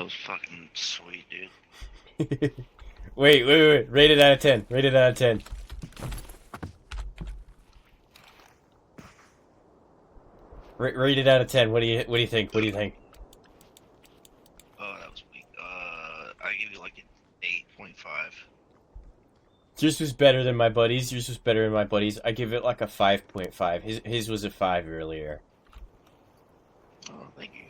was fucking sweet, dude. Wait. Rate it out of 10. Rate it out of 10. Rate it out of 10. What do you think? What do you think? Oh, that was weak. I give you like an 8.5. Yours was better than my buddies. Yours was better than my buddies. I give it like a 5.5. His was a 5 earlier. Oh, thank you.